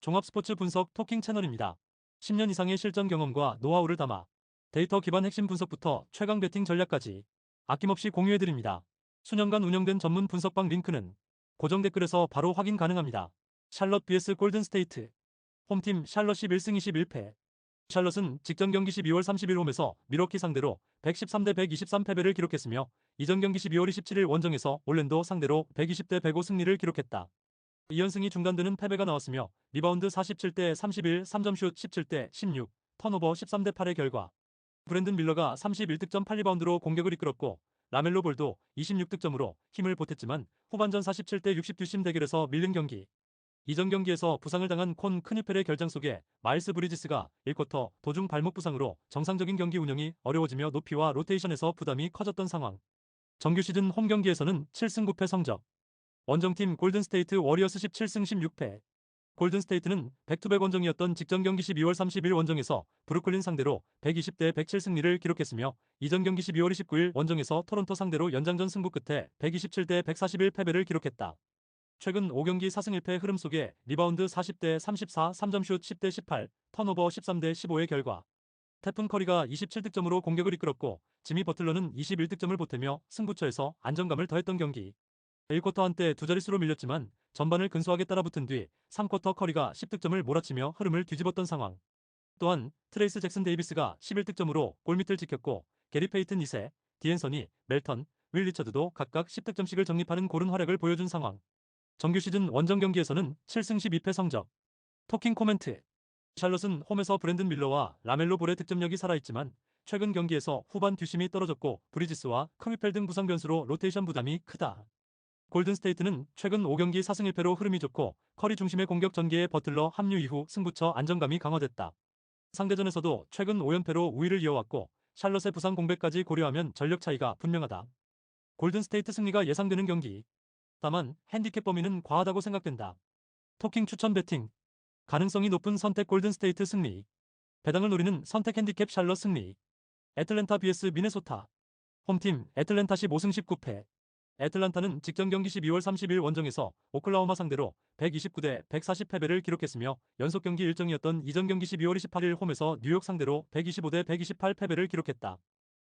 종합 스포츠 분석 토킹 채널입니다. 10년 이상의 실전 경험과 노하우를 담아 데이터 기반 핵심 분석부터 최강 배팅 전략까지 아낌없이 공유해드립니다. 수년간 운영된 전문 분석방 링크는 고정 댓글에서 바로 확인 가능합니다. 샬럿 vs 골든스테이트. 홈팀 샬럿이 1승 21패. 샬럿은 직전 경기 12월 30일 홈에서 밀워키 상대로 113대 123 패배를 기록했으며 이전 경기 12월 27일 원정에서 올랜도 상대로 120대 105 승리를 기록했다. 2연승이 중단되는 패배가 나왔으며 리바운드 47대 31, 3점슛 17대 16, 턴오버 13대 8의 결과 브랜든 밀러가 31득점 8리바운드로 공격을 이끌었고 라멜로 볼도 26득점으로 힘을 보탰지만 후반전 47대 60 듀심 대결에서 밀린 경기. 이전 경기에서 부상을 당한 콘 크니펠의 결장 속에 마일스 브리지스가 1쿼터 도중 발목 부상으로 정상적인 경기 운영이 어려워지며 높이와 로테이션에서 부담이 커졌던 상황. 정규 시즌 홈 경기에서는 7승 9패 성적. 원정팀 골든스테이트 워리어스 17승 16패. 골든스테이트는 백투백 원정이었던 직전 경기 12월 30일 원정에서 브루클린 상대로 120대 107 승리를 기록했으며 이전 경기 12월 29일 원정에서 토론토 상대로 연장전 승부 끝에 127대 141 패배를 기록했다. 최근 5경기 4승 1패 흐름 속에 리바운드 40대 34, 3점슛 10대 18, 턴오버 13대 15의 결과 테픈 커리가 27득점으로 공격을 이끌었고 지미 버틀러는 21득점을 보태며 승부처에서 안정감을 더했던 경기. 1쿼터 한때 두 자릿수로 밀렸지만 전반을 근소하게 따라붙은 뒤 3쿼터 커리가 10득점을 몰아치며 흐름을 뒤집었던 상황. 또한 트레이스 잭슨 데이비스가 11득점으로 골밑을 지켰고 게리 페이튼 2세, 디앤서니, 멜턴, 윌 리처드도 각각 10득점씩을 적립하는 고른 활약을 보여준 상황. 정규 시즌 원정 경기에서는 7승 12패 성적. 토킹 코멘트. 샬럿은 홈에서 브랜든 밀러와 라멜로 볼의 득점력이 살아있지만 최근 경기에서 후반 듀심이 떨어졌고 브리지스와 크미펠 등 부상 변수로 로테이션 부담이 크다. 골든스테이트는 최근 5경기 4승 1패로 흐름이 좋고 커리 중심의 공격 전개에 버틀러 합류 이후 승부처 안정감이 강화됐다. 상대전에서도 최근 5연패로 우위를 이어왔고 샬럿의 부상 공백까지 고려하면 전력 차이가 분명하다. 골든스테이트 승리가 예상되는 경기. 다만 핸디캡 범위는 과하다고 생각된다. 토킹 추천 배팅. 가능성이 높은 선택 골든스테이트 승리. 배당을 노리는 선택 핸디캡 샬럿 승리. 애틀랜타 vs 미네소타. 홈팀 애틀랜타 15승 19패. 애틀란타는 직전 경기 12월 30일 원정에서 오클라호마 상대로 129대 140 패배를 기록했으며 연속 경기 일정이었던 이전 경기 12월 28일 홈에서 뉴욕 상대로 125대 128 패배를 기록했다.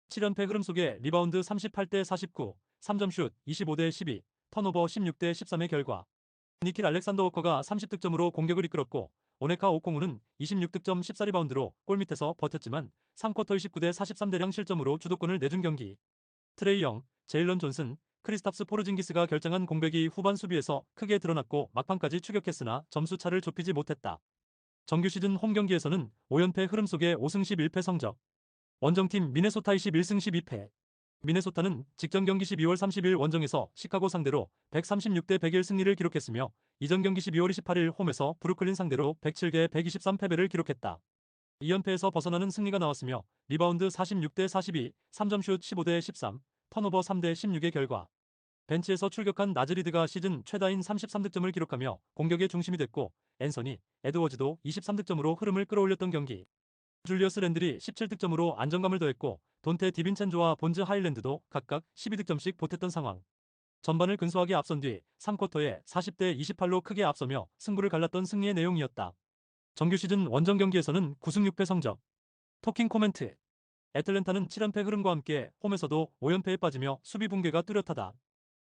7연패 흐름 속에 리바운드 38대 49, 3점슛 25대 12, 턴오버 16대 13의 결과 니킬 알렉산더 워커가 30득점으로 공격을 이끌었고 오네카 오콩우는 26득점 14리바운드로 골밑에서 버텼지만 3쿼터 29대 43대량 실점으로 주도권을 내준 경기. 트레이 영, 제일런 존슨, 크리스탑스 포르징기스가 결정한 공백이 후반 수비에서 크게 드러났고 막판까지 추격했으나 점수차를 좁히지 못했다. 정규 시즌 홈 경기에서는 5연패 흐름 속에 5승 11패 성적. 원정팀 미네소타 21승 12패. 미네소타는 직전 경기 12월 30일 원정에서 시카고 상대로 136대 101 승리를 기록했으며 이전 경기 12월 28일 홈에서 브루클린 상대로 107대 123 패배를 기록했다. 2연패에서 벗어나는 승리가 나왔으며 리바운드 46대 42, 3점슛 15대 13, 턴오버 3대 16의 결과 벤치에서 출격한 나즈리드가 시즌 최다인 33득점을 기록하며 공격의 중심이 됐고 앤서니, 에드워즈도 23득점으로 흐름을 끌어올렸던 경기. 줄리어스 랜들이 17득점으로 안정감을 더했고 돈테 디빈첸조와 본즈 하일랜드도 각각 12득점씩 보탰던 상황. 전반을 근소하게 앞선 뒤 3쿼터에 40대 28로 크게 앞서며 승부를 갈랐던 승리의 내용이었다. 정규 시즌 원정 경기에서는 9승 6패 성적. 토킹 코멘트. 애틀랜타는 7연패 흐름과 함께 홈에서도 5연패에 빠지며 수비 붕괴가 뚜렷하다.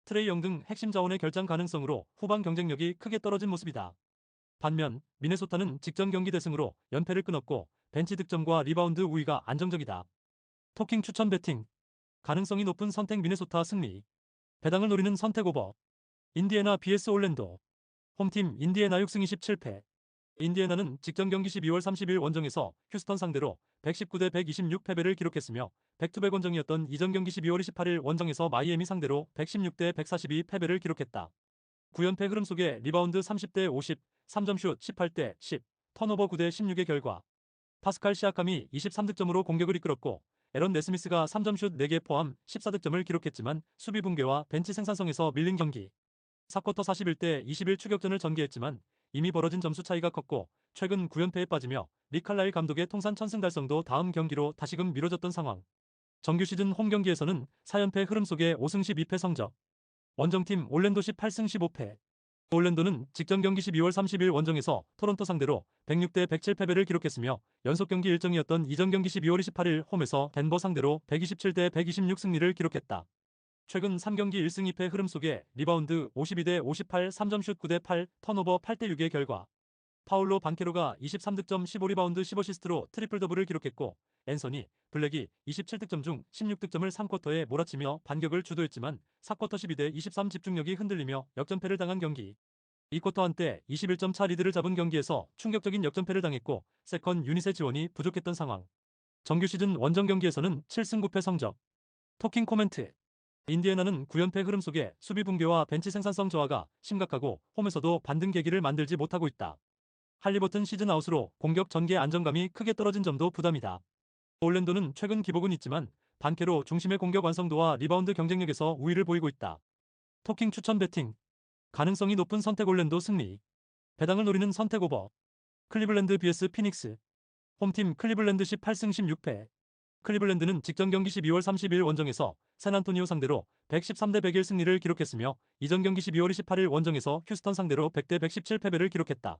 트레이 영 등 핵심 자원의 결장 가능성으로 후반 경쟁력이 크게 떨어진 모습이다. 반면 미네소타는 직전 경기 대승으로 연패를 끊었고 벤치 득점과 리바운드 우위가 안정적이다. 토킹 추천 배팅. 가능성이 높은 선택 미네소타 승리. 배당을 노리는 선택 오버. 인디애나 vs 올랜도. 홈팀 인디애나 6승 27패. 인디애나는 직전 경기 12월 30일 원정에서 휴스턴 상대로 119대 126 패배를 기록했으며 백투백 원정이었던 이전 경기 12월 28일 원정에서 마이애미 상대로 116대 142 패배를 기록했다. 9연패 흐름 속에 리바운드 30대 50, 3점슛 18대 10, 턴오버 9대 16의 결과 파스칼 시아캄이 23득점으로 공격을 이끌었고 에런 네스미스가 3점슛 4개 포함 14득점을 기록했지만 수비 붕괴와 벤치 생산성에서 밀린 경기. 4쿼터 41대 21 추격전을 전개했지만 이미 벌어진 점수 차이가 컸고 최근 9연패에 빠지며 리칼라일 감독의 통산 1000승 달성도 다음 경기로 다시금 미뤄졌던 상황. 정규 시즌 홈 경기에서는 4연패 흐름 속에 5승 12패 성적. 원정팀 올랜도 18승 15패. 올랜도는 직전 경기 12월 30일 원정에서 토론토 상대로 106대 107 패배를 기록했으며 연속 경기 일정이었던 이전 경기 12월 28일 홈에서 덴버 상대로 127대 126 승리를 기록했다. 최근 3경기 1승 2패 흐름 속에 리바운드 52대 58, 3점슛 9대 8, 턴오버 8대 6의 결과 파울로 반케로가 23득점 15리바운드 15시스트로 트리플 더블을 기록했고 앤서니 블랙이 27득점 중 16득점을 3쿼터에 몰아치며 반격을 주도했지만 4쿼터 12대 23 집중력이 흔들리며 역전패를 당한 경기. 2쿼터 한때 21점 차 리드를 잡은 경기에서 충격적인 역전패를 당했고 세컨 유닛의 지원이 부족했던 상황. 정규 시즌 원정 경기에서는 7승 9패 성적. 토킹 코멘트. 인디애나는 9연패 흐름 속에 수비 붕괴와 벤치 생산성 저하가 심각하고 홈에서도 반등 계기를 만들지 못하고 있다. 할리버튼 시즌 아웃으로 공격 전개 안정감이 크게 떨어진 점도 부담이다. 올랜도는 최근 기복은 있지만 반케로 중심의 공격 완성도와 리바운드 경쟁력에서 우위를 보이고 있다. 토킹 추천 배팅. 가능성이 높은 선택 올랜도 승리. 배당을 노리는 선택 오버. 클리블랜드 vs 피닉스. 홈팀 클리블랜드 18승 16패. 클리블랜드는 직전 경기 12월 30일 원정에서 샌안토니오 상대로 113대 101 승리를 기록했으며 이전 경기 12월 28일 원정에서 휴스턴 상대로 100대 117 패배를 기록했다.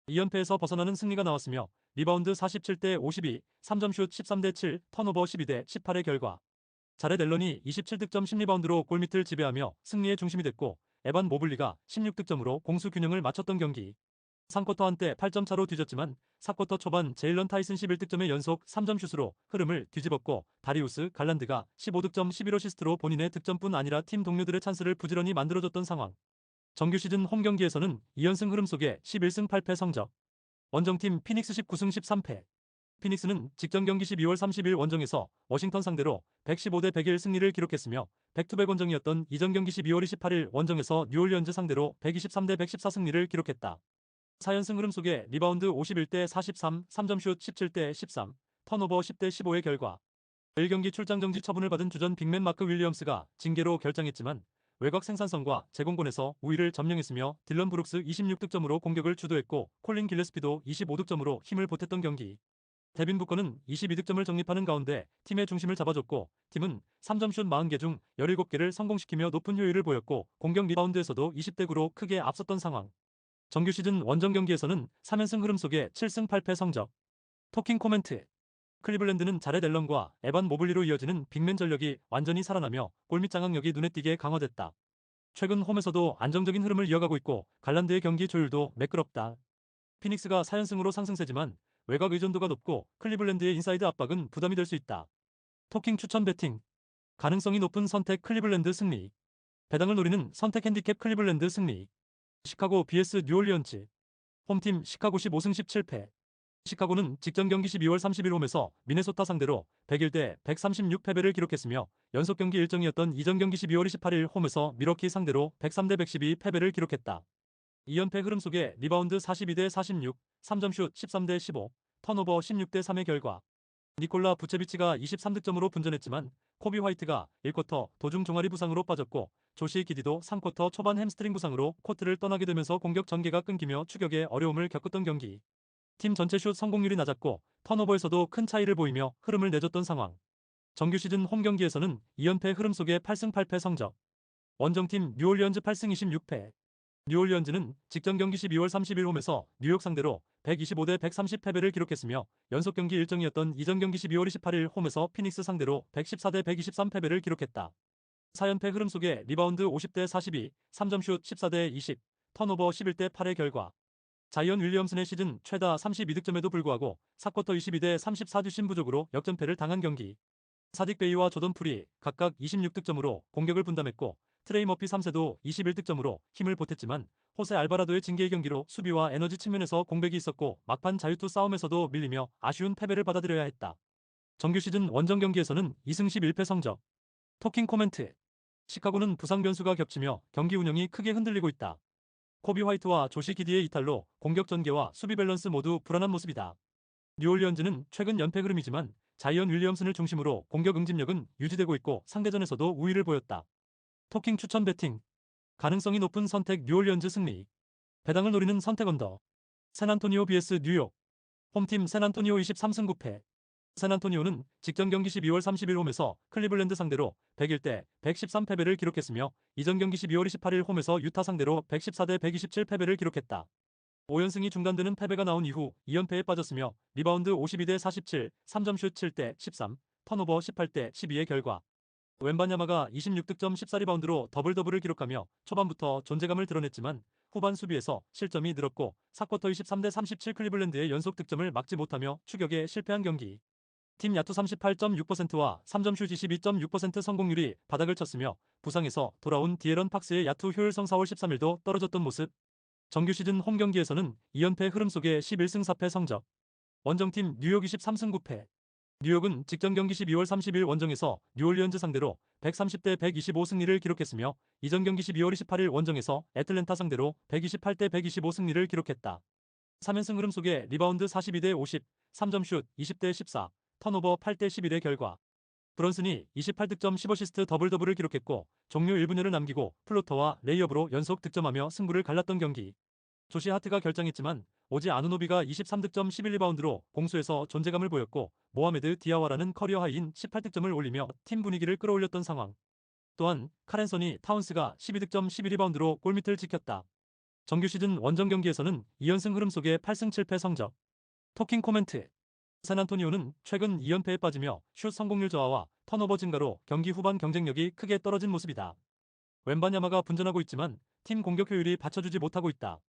2연패에서 벗어나는 승리가 나왔으며 리바운드 47대 52, 3점슛 13대 7, 턴오버 12대 18의 결과 자렛 앨런이 27득점 10리바운드로 골밑을 지배하며 승리의 중심이 됐고 에반 모블리가 16득점으로 공수 균형을 맞췄던 경기. 3쿼터 한때 8점 차로 뒤졌지만 4쿼터 초반 제일런 타이슨 11득점의 연속 3점슛으로 흐름을 뒤집었고 다리우스 갈란드가 15득점 11어시스트로 본인의 득점뿐 아니라 팀 동료들의 찬스를 부지런히 만들어줬던 상황. 정규 시즌 홈 경기에서는 2연승 흐름 속에 11승 8패 성적. 원정팀 피닉스 19승 13패. 피닉스는 직전 경기 12월 30일 원정에서 워싱턴 상대로 115대 101 승리를 기록했으며 백투백 원정이었던 이전 경기 12월 28일 원정에서 뉴올리언즈 상대로 123대 114 승리를 기록했다. 4연승 흐름 속에 리바운드 51대 43, 3점슛 17대 13, 턴오버 10대 15의 결과 1경기 출장 정지 처분을 받은 주전 빅맨 마크 윌리엄스가 징계로 결장했지만 외곽 생산성과 제공권에서 우위를 점령했으며 딜런 브룩스 26득점으로 공격을 주도했고 콜린 길레스피도 25득점으로 힘을 보탰던 경기. 데빈 부커는 22득점을 적립하는 가운데 팀의 중심을 잡아줬고 팀은 3점슛 40개 중 17개를 성공시키며 높은 효율을 보였고 공격 리바운드에서도 20대 9로 크게 앞섰던 상황. 정규 시즌 원정 경기에서는 3연승 흐름 속에 7승 8패 성적. 토킹 코멘트. 클리블랜드는 자렛 앨런과 에반 모블리로 이어지는 빅맨 전력이 완전히 살아나며 골밑 장악력이 눈에 띄게 강화됐다. 최근 홈에서도 안정적인 흐름을 이어가고 있고 갈란드의 경기 조율도 매끄럽다. 피닉스가 4연승으로 상승세지만 외곽 의존도가 높고 클리블랜드의 인사이드 압박은 부담이 될 수 있다. 토킹 추천 배팅. 가능성이 높은 선택 클리블랜드 승리. 배당을 노리는 선택 핸디캡 클리블랜드 승리. 시카고 vs 뉴올리언즈. 홈팀 시카고시 5승 17패. 시카고는 직전 경기 12월 30일 홈에서 미네소타 상대로 101대 136 패배를 기록했으며 연속 경기 일정이었던 이전 경기 12월 28일 홈에서 미러키 상대로 103대 112 패배를 기록했다. 2연패 흐름 속에 리바운드 42대 46, 3점슛 13대 15, 턴오버 16대 3의 결과 니콜라 부체비치가 23득점으로 분전했지만 코비 화이트가 1쿼터 도중 종아리 부상으로 빠졌고 조시 기디도 3쿼터 초반 햄스트링 부상으로 코트를 떠나게 되면서 공격 전개가 끊기며 추격에 어려움을 겪었던 경기. 팀 전체 슛 성공률이 낮았고 턴오버에서도 큰 차이를 보이며 흐름을 내줬던 상황. 정규 시즌 홈 경기에서는 2연패 흐름 속에 8승 8패 성적. 원정팀 뉴올리언즈 8승 26패. 뉴올리언즈는 직전 경기 12월 30일 홈에서 뉴욕 상대로 125대 130 패배를 기록했으며 연속 경기 일정이었던 이전 경기 12월 28일 홈에서 피닉스 상대로 114대 123 패배를 기록했다. 4연패 흐름 속에 리바운드 50대 42, 3점슛 14대 20, 턴오버 11대 8의 결과 자이언 윌리엄슨의 시즌 최다 32득점에도 불구하고 4쿼터 22대 34 뒷심 부족으로 역전패를 당한 경기. 사딕 베이와 조던 풀이 각각 26득점으로 공격을 분담했고 트레이 머피 3세도 21득점으로 힘을 보탰지만 호세 알바라도의 징계의 경기로 수비와 에너지 측면에서 공백이 있었고 막판 자유투 싸움에서도 밀리며 아쉬운 패배를 받아들여야 했다. 정규 시즌 원정 경기에서는 2승 11패 성적. 토킹 코멘트. 시카고는 부상 변수가 겹치며 경기 운영이 크게 흔들리고 있다. 코비 화이트와 조시 기디의 이탈로 공격 전개와 수비 밸런스 모두 불안한 모습이다. 뉴올리언즈는 최근 연패 흐름이지만 자이언 윌리엄슨을 중심으로 공격 응집력은 유지되고 있고 상대전에서도 우위를 보였다. 토킹 추천 배팅. 가능성이 높은 선택 뉴올리언즈 승리. 배당을 노리는 선택 언더. 샌안토니오 vs 뉴욕. 홈팀 샌안토니오 23승 9패. 샌안토니오는 직전 경기 12월 30일 홈에서 클리블랜드 상대로 101대 113 패배를 기록했으며 이전 경기 12월 28일 홈에서 유타 상대로 114대 127 패배를 기록했다. 5연승이 중단되는 패배가 나온 이후 2연패에 빠졌으며 리바운드 52대 47, 3점슛 7대 13, 턴오버 18대 12의 결과 웬바냐마가 26득점 14리바운드로 더블더블을 기록하며 초반부터 존재감을 드러냈지만 후반 수비에서 실점이 늘었고 4쿼터 23대 37 클리블랜드의 연속 득점을 막지 못하며 추격에 실패한 경기. 팀 야투 38.6%와 3점슛 22.6% 성공률이 바닥을 쳤으며 부상에서 돌아온 디에런 팍스의 야투 효율성 4월 13일도 떨어졌던 모습. 정규 시즌 홈 경기에서는 2연패 흐름 속에 11승 4패 성적. 원정팀 뉴욕 23승 9패. 뉴욕은 직전 경기 12월 30일 원정에서 뉴올리언즈 상대로 130대 125 승리를 기록했으며 이전 경기 12월 28일 원정에서 애틀랜타 상대로 128대 125 승리를 기록했다. 3연승 흐름 속에 리바운드 42대 50, 3점슛 20대 14, 턴오버 8대 11의 결과 브런슨이 28득점 15시스트 더블더블을 기록했고 종료 1분여를 남기고 플로터와 레이업으로 연속 득점하며 승부를 갈랐던 경기. 조시 하트가 결장했지만 오지 아누노비가 23득점 11리바운드로 공수에서 존재감을 보였고 모하메드 디아와라는 커리어 하이인 18득점을 올리며 팀 분위기를 끌어올렸던 상황. 또한 카렌서니 타운스가 12득점 12리바운드로 골밑을 지켰다. 정규 시즌 원정 경기에서는 2연승 흐름 속에 8승 7패 성적. 토킹 코멘트. 샌안토니오는 최근 2연패에 빠지며 슛 성공률 저하와 턴오버 증가로 경기 후반 경쟁력이 크게 떨어진 모습이다. 웬바냐마가 분전하고 있지만 팀 공격 효율이 받쳐주지 못하고 있다.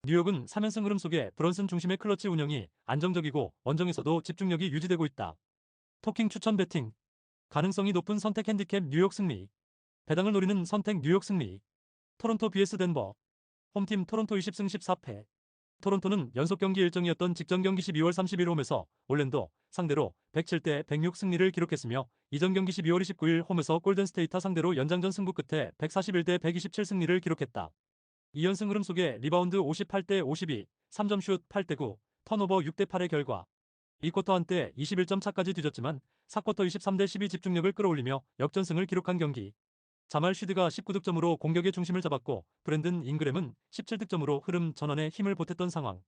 뉴욕은 3연승 흐름 속에 브런슨 중심의 클러치 운영이 안정적이고 원정에서도 집중력이 유지되고 있다. 토킹 추천 배팅. 가능성이 높은 선택 핸디캡 뉴욕 승리. 배당을 노리는 선택 뉴욕 승리. 토론토 vs 덴버. 홈팀 토론토 20승 14패. 토론토는 연속 경기 일정이었던 직전 경기 12월 30일 홈에서 올랜도 상대로 107대 106 승리를 기록했으며 이전 경기 12월 29일 홈에서 골든스테이트 상대로 연장전 승부 끝에 141대 127 승리를 기록했다. 2연승 흐름 속에 리바운드 58대 52, 3점슛 8대 9, 턴오버 6대 8의 결과 2쿼터 한때 21점 차까지 뒤졌지만 4쿼터 23대 12 집중력을 끌어올리며 역전승을 기록한 경기. 자말 슈드가 19득점으로 공격의 중심을 잡았고 브랜든 잉그램은 17득점으로 흐름 전환에 힘을 보탰던 상황.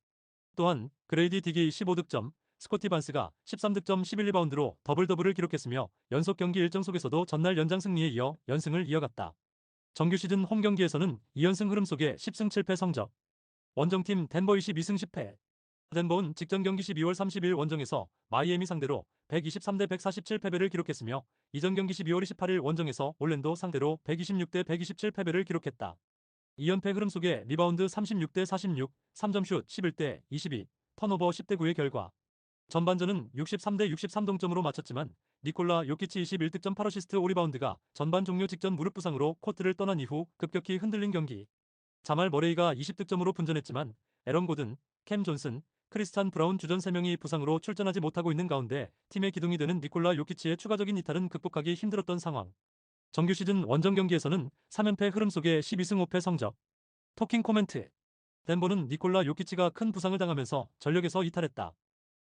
또한 그레이디 딕이 15득점, 스코티 반스가 13득점 11리바운드로 더블더블을 기록했으며 연속 경기 일정 속에서도 전날 연장 승리에 이어 연승을 이어갔다. 정규 시즌 홈 경기에서는 2연승 흐름 속에 10승 7패 성적. 원정팀 덴버 22승 10패. 덴버는 직전 경기 12월 30일 원정에서 마이애미 상대로 123대 147 패배를 기록했으며 이전 경기 12월 28일 원정에서 올랜도 상대로 126대 127 패배를 기록했다. 2연패 흐름 속에 리바운드 36대 46, 3점슛 11대 22, 턴오버 10대 9의 결과 전반전은 63대 63 동점으로 마쳤지만 니콜라 요키치 21득점 8어시스트 5리바운드가 전반 종료 직전 무릎 부상으로 코트를 떠난 이후 급격히 흔들린 경기. 자말 머레이가 20득점으로 분전했지만 에런 고든, 캠 존슨, 크리스탄 브라운 주전 3명이 부상으로 출전하지 못하고 있는 가운데 팀의 기둥이 되는 니콜라 요키치의 추가적인 이탈은 극복하기 힘들었던 상황. 정규 시즌 원정 경기에서는 3연패 흐름 속에 12승 5패 성적. 토킹 코멘트. 덴버는 니콜라 요키치가 큰 부상을 당하면서 전력에서 이탈했다.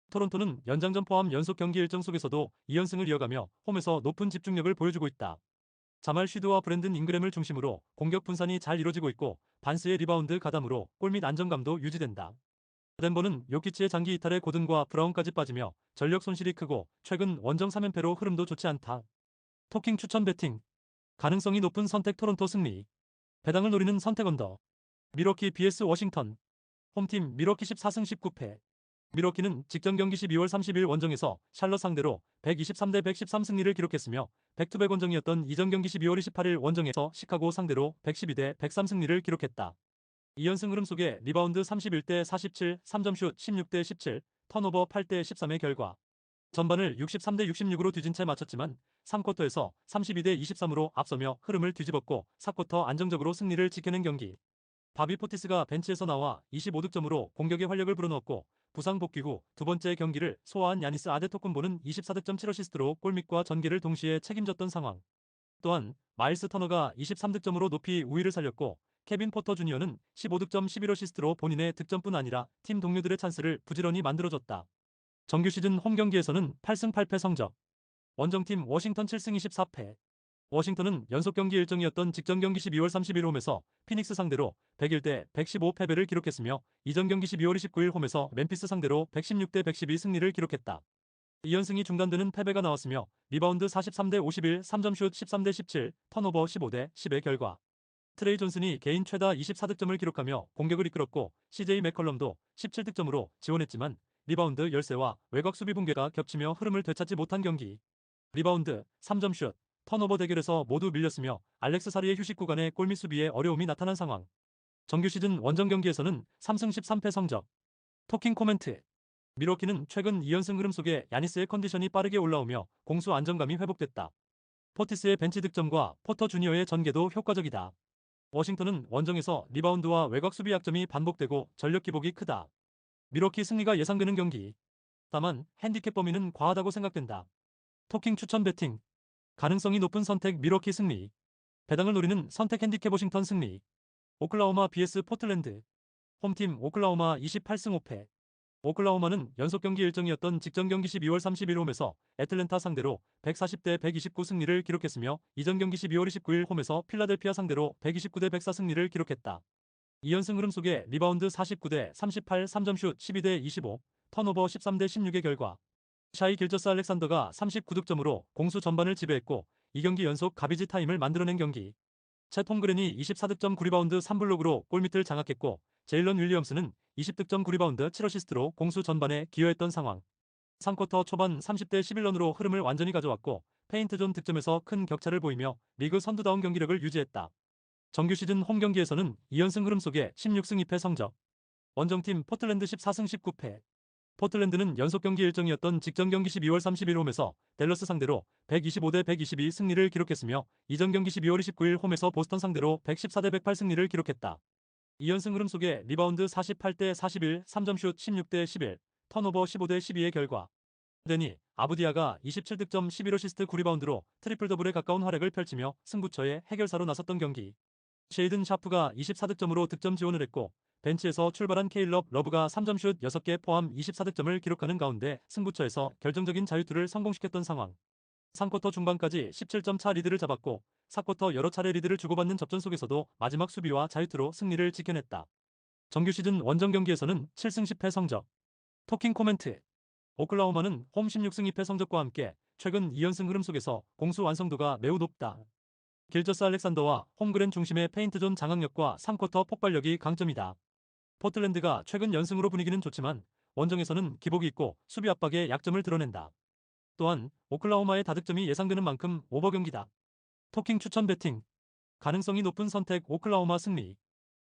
토론토는 연장전 포함 연속 경기 일정 속에서도 2연승을 이어가며 홈에서 높은 집중력을 보여주고 있다. 자말 슈드와 브랜든 잉그램을 중심으로 공격 분산이 잘 이루어지고 있고 반스의 리바운드 가담으로 골밑 안정감도 유지된다. 덴버는 요키치의 장기 이탈에 고든과 브라운까지 빠지며 전력 손실이 크고 최근 원정 3연패로 흐름도 좋지 않다. 토킹 추천 배팅. 가능성이 높은 선택 토론토 승리. 배당을 노리는 선택 언더. 미러키 vs 워싱턴. 홈팀 미러키 14승 19패. 미러키는 직전 경기 12월 30일 원정에서 샬럿 상대로 123대 113 승리를 기록했으며 백투백 원정이었던 이전 경기 12월 28일 원정에서 시카고 상대로 112대 103 승리를 기록했다. 2연승 흐름 속에 리바운드 31대 47, 3점슛 16대 17, 턴오버 8대 13의 결과 전반을 63대 66으로 뒤진 채 마쳤지만 3쿼터에서 32대 23으로 앞서며 흐름을 뒤집었고 4쿼터 안정적으로 승리를 지켜낸 경기. 바비 포티스가 벤치에서 나와 25득점으로 공격의 활력을 불어넣었고 부상 복귀 후 두 번째 경기를 소화한 야니스 아데토쿤보는 24득점 7어시스트로 골밑과 전개를 동시에 책임졌던 상황. 또한 마일스 터너가 23득점으로 높이 우위를 살렸고 케빈 포터 주니어는 15득점 11어시스트로 본인의 득점뿐 아니라 팀 동료들의 찬스를 부지런히 만들어줬다. 정규 시즌 홈 경기에서는 8승 8패 성적. 원정팀 워싱턴 7승 24패. 워싱턴은 연속 경기 일정이었던 직전 경기 12월 30일 홈에서 피닉스 상대로 101대 115 패배를 기록했으며 이전 경기 12월 29일 홈에서 멤피스 상대로 116대 112 승리를 기록했다. 2연승이 중단되는 패배가 나왔으며 리바운드 43대 51, 3점슛 13대 17, 턴오버 15대 10의 결과. 트레이 존슨이 개인 최다 24득점을 기록하며 공격을 이끌었고 CJ 맥컬럼도 17득점으로 지원했지만 리바운드 열세와 외곽 수비 붕괴가 겹치며 흐름을 되찾지 못한 경기. 리바운드, 3점슛, 턴오버 대결에서 모두 밀렸으며 알렉스 사리의 휴식 구간에 골밑 수비에 어려움이 나타난 상황. 정규 시즌 원정 경기에서는 3승 13패 성적. 토킹 코멘트. 미러키는 최근 2연승 흐름 속에 야니스의 컨디션이 빠르게 올라오며 공수 안정감이 회복됐다. 포티스의 벤치 득점과 포터 주니어의 전개도 효과적이다. 워싱턴은 원정에서 리바운드와 외곽 수비 약점이 반복되고 전력 기복이 크다. 미러키 승리가 예상되는 경기. 다만 핸디캡 범위는 과하다고 생각된다. 토킹 추천 배팅. 가능성이 높은 선택 미러키 승리. 배당을 노리는 선택 핸디캡 워싱턴 승리. 오클라호마 vs 포틀랜드. 홈팀 오클라호마 28승 5패. 오클라호마는 연속 경기 일정이었던 직전 경기 12월 31일 홈에서 애틀랜타 상대로 140대 129 승리를 기록했으며 이전 경기 12월 29일 홈에서 필라델피아 상대로 129대 104 승리를 기록했다. 2연승 흐름 속에 리바운드 49대 38, 3점슛 12대 25, 턴오버 13대 16의 결과. 샤이 길저스 알렉산더가 39득점으로 공수 전반을 지배했고 이 경기 연속 가비지 타임을 만들어낸 경기. 챗 홈그렌이 24득점 9리바운드 3블록으로 골밑을 장악했고 제일런 윌리엄스는 20득점 9리바운드 7어시스트로 공수 전반에 기여했던 상황. 3쿼터 초반 30대 11런으로 흐름을 완전히 가져왔고 페인트존 득점에서 큰 격차를 보이며 리그 선두다운 경기력을 유지했다. 정규 시즌 홈 경기에서는 2연승 흐름 속에 16승 2패 성적. 원정팀 포틀랜드 14승 19패. 포틀랜드는 연속 경기 일정이었던 직전 경기 12월 31일 홈에서 댈러스 상대로 125대 122 승리를 기록했으며 이전 경기 12월 29일 홈에서 보스턴 상대로 114대 108 승리를 기록했다. 2연승 흐름 속에 리바운드 48대 41, 3점슛 16대 11, 턴오버 15대 12의 결과. 데니 아부디아가 27득점 11어시스트 9리바운드로 트리플 더블에 가까운 활약을 펼치며 승부처의 해결사로 나섰던 경기. 셰이든 샤프가 24득점으로 득점 지원을 했고 벤치에서 출발한 케일럽 러브가 3점슛 6개 포함 24득점을 기록하는 가운데 승부처에서 결정적인 자유투를 성공시켰던 상황. 3쿼터 중반까지 17점 차 리드를 잡았고 4쿼터 여러 차례 리드를 주고받는 접전 속에서도 마지막 수비와 자유투로 승리를 지켜냈다. 정규 시즌 원정 경기에서는 7승 10패 성적. 토킹 코멘트. 오클라호마는 홈 16승 2패 성적과 함께 최근 2연승 흐름 속에서 공수 완성도가 매우 높다. 길저스 알렉산더와 홈그랜 중심의 페인트존 장악력과 3쿼터 폭발력이 강점이다. 포틀랜드가 최근 연승으로 분위기는 좋지만 원정에서는 기복이 있고 수비 압박에 약점을 드러낸다. 또한 오클라호마의 다득점이 예상되는 만큼 오버 경기다. 토킹 추천 배팅. 가능성이 높은 선택 오클라호마 승리.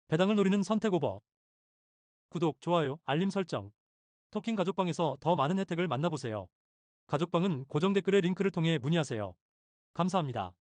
배당을 노리는 선택 오버. 구독, 좋아요, 알림 설정. 토킹 가족방에서 더 많은 혜택을 만나보세요. 가족방은 고정 댓글의 링크를 통해 문의하세요. 감사합니다.